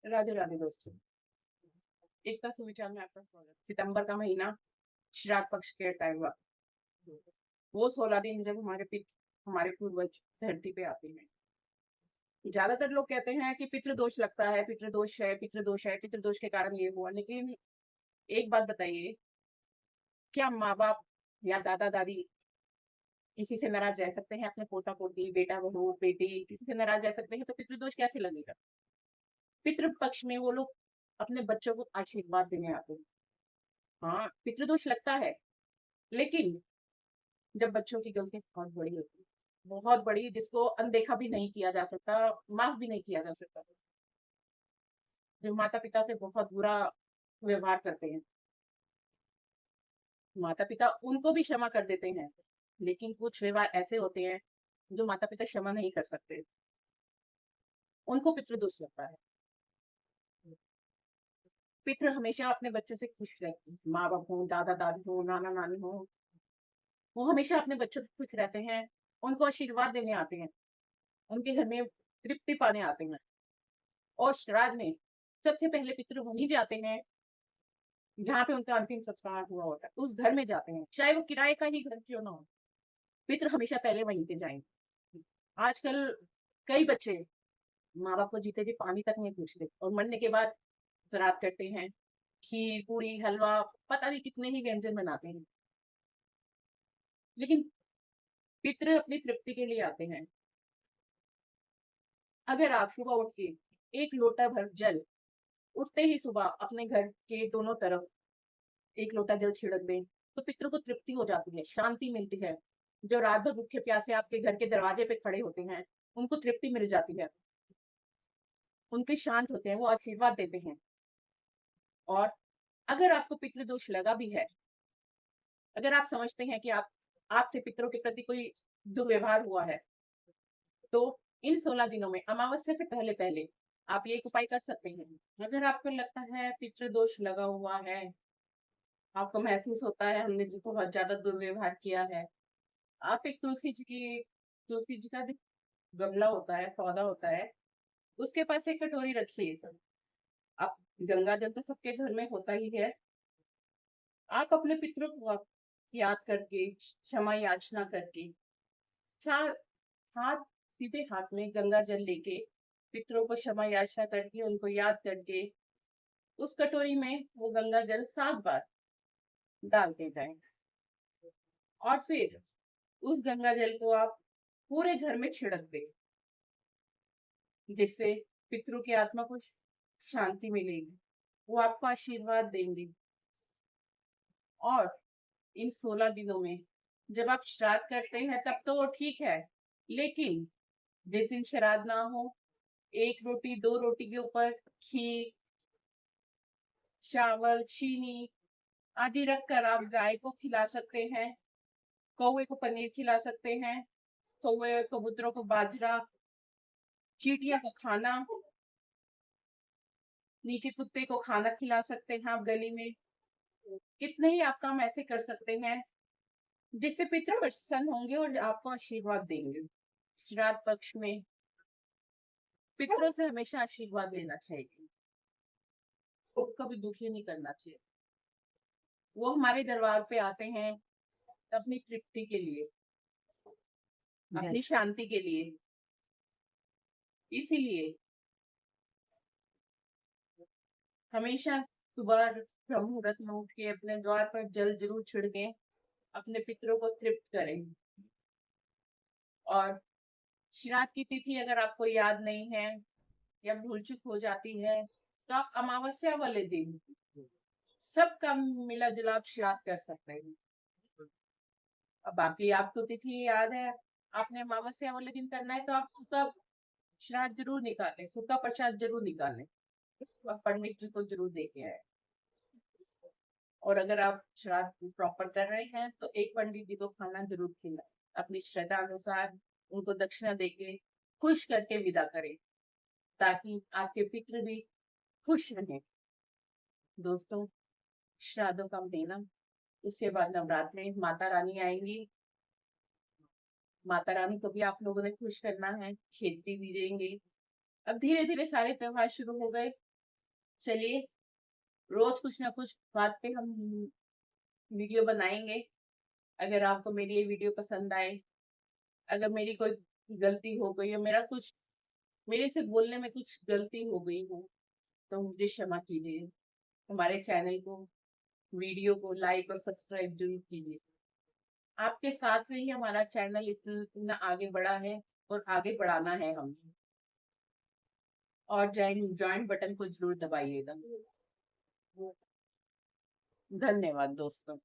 राधे राधे दोस्तों। एकता सुविचार में आपका स्वागत। सितंबर का महीना श्राद्ध पक्ष के टाइम हुआ। वो 16 दिन जब हमारे पूर्वज धरती पे आते हैं। ज्यादातर लोग कहते हैं कि पितृदोष लगता है, पितृदोष है, पितृदोष है, पितृदोष के कारण ये हुआ। लेकिन एक बात बताइए, क्या माँ बाप या दादा दादी किसी से नाराज रह सकते हैं? अपने पोता पोती, बेटा बहू, बेटी किसी से नाराज रह सकते हैं? तो पितृदोष कैसे लगेगा? पितृ पक्ष में वो लोग अपने बच्चों को आशीर्वाद देने आते हैं। हाँ, पितृदोष लगता है, लेकिन जब बच्चों की गलती बहुत बड़ी होती है, बहुत बड़ी, जिसको अनदेखा भी नहीं किया जा सकता, माफ भी नहीं किया जा सकता, जो माता पिता से बहुत बुरा व्यवहार करते हैं, माता पिता उनको भी क्षमा कर देते हैं, लेकिन कुछ व्यवहार ऐसे होते हैं जो माता पिता क्षमा नहीं कर सकते, उनको पितृदोष लगता है। पितृ हमेशा अपने बच्चों से खुश रहते हैं, माँ बाप हो, दादा दादी हो, नाना नानी हो, वो हमेशा अपने बच्चों से खुश रहते हैं, उनको आशीर्वाद देने आते हैं, उनके घर में तृप्ति पाने आते हैं। और श्राद्ध में सबसे पहले पितृ वहीं जाते हैं जहाँ पे उनका अंतिम संस्कार हुआ होता है, उस घर में जाते हैं, चाहे वो किराए का ही घर क्यों ना हो, पितृ हमेशा पहले वहीं पे जाएंगे। आजकल कई बच्चे माँ बाप को जीते जी पानी तक नहीं पूछते, और मरने के बाद श्राद्ध करते हैं, खीर पूरी हलवा, पता नहीं कितने ही व्यंजन बनाते हैं। लेकिन पितृ अपनी तृप्ति के लिए आते हैं। अगर आप सुबह उठ के एक लोटा भर जल, उठते ही सुबह अपने घर के दोनों तरफ एक लोटा जल छिड़क दें, तो पितरों को तृप्ति हो जाती है, शांति मिलती है। जो रात भर भूखे प्यासे आपके घर के दरवाजे पे खड़े होते हैं, उनको तृप्ति मिल जाती है, उनके शांत होते हैं, वो आशीर्वाद देते हैं। और अगर आपको पितृदोष लगा भी है, अगर आप समझते हैं कि आप आपसे पितरों के प्रति कोई दुर्व्यवहार हुआ है, तो इन 16 दिनों में अमावस्या से पहले पहले आप ये एक उपाय कर सकते हैं। अगर आपको लगता है पितृदोष लगा हुआ है, आपको महसूस होता है हमने जी बहुत ज्यादा दुर्व्यवहार किया है, आप एक तुलसी जी का जो गमला होता है, पौधा होता है, उसके पास एक कटोरी रखिए। आप गंगा जल तो सबके घर में होता ही है, आप अपने पितरों को आप याद करके, क्षमा याचना करके, हाथ सीधे हाथ में गंगा जल लेके, पितरों को क्षमा याचना करके, उनको याद करके, उस कटोरी में वो गंगा जल 7 बार डालते जाएं। और फिर उस गंगा जल को आप पूरे घर में छिड़क दें, जिससे पितरों की आत्मा को शांति मिलेगी, वो आपको आशीर्वाद देंगे। और इन 16 दिनों में जब आप श्राद्ध करते हैं तब तो वो ठीक है, लेकिन जिस दिन श्राद्ध ना हो, एक रोटी 2 रोटी के ऊपर खीर, चावल, चीनी आदि रखकर आप गाय को खिला सकते हैं, कौवे को पनीर खिला सकते हैं, कौवे कबूतरों को बाजरा, चींटियों को खाना, नीचे कुत्ते को खाना खिला सकते हैं आप गली में। कितने ही आप काम ऐसे कर सकते हैं जिससे पितृ प्रसन्न होंगे और आपको आशीर्वाद देंगे। श्राद्ध पक्ष में पितरों से हमेशा आशीर्वाद लेना चाहिए, कभी दुखी नहीं करना चाहिए। वो हमारे दरबार पे आते हैं अपनी तृप्ति के लिए, अपनी शांति के लिए। इसीलिए हमेशा सुबह ब्रह्म मुहूर्त में उठ के अपने द्वार पर जल जरूर छिड़के, अपने पितरों को तृप्त करें। और श्राद्ध की तिथि अगर आपको याद नहीं है या भूल चूक हो जाती है, तो आप अमावस्या वाले दिन सबका मिला जुला आप श्राद्ध कर सकते हैं। अब बाकी आपको तिथि याद है, आपने अमावस्या वाले दिन करना है, तो आप सूखा श्राद्ध जरूर निकालें, सूखा प्रसाद जरूर निकालें, और पंडित जी को जरूर दे के आए। और अगर आप श्राद्ध प्रॉपर कर रहे हैं तो एक पंडित जी को खाना जरूर खिलाएं, अपनी श्रद्धा अनुसार उनको दक्षिणा देके खुश करके विदा करें, ताकि आपके पितृ भी खुश रहें। दोस्तों, श्राद्धों का महीना, उसके बाद नवरात्रि, माता रानी आएंगी, माता रानी को भी आप लोगों ने खुश करना है, खेती भी देंगे। अब धीरे धीरे सारे त्योहार शुरू हो गए, चलिए, रोज कुछ ना कुछ बात पे हम वीडियो बनाएंगे। अगर आपको मेरी ये वीडियो पसंद आए, अगर मेरी कोई गलती हो गई या मेरे से बोलने में कुछ गलती हो गई हो, तो मुझे क्षमा कीजिए। हमारे चैनल को, वीडियो को लाइक और सब्सक्राइब जरूर कीजिए। आपके साथ से ही हमारा चैनल इतना आगे बढ़ा है और आगे बढ़ाना है हमें। और ज्वाइन बटन को जरूर दबाइएगा। धन्यवाद दोस्तों।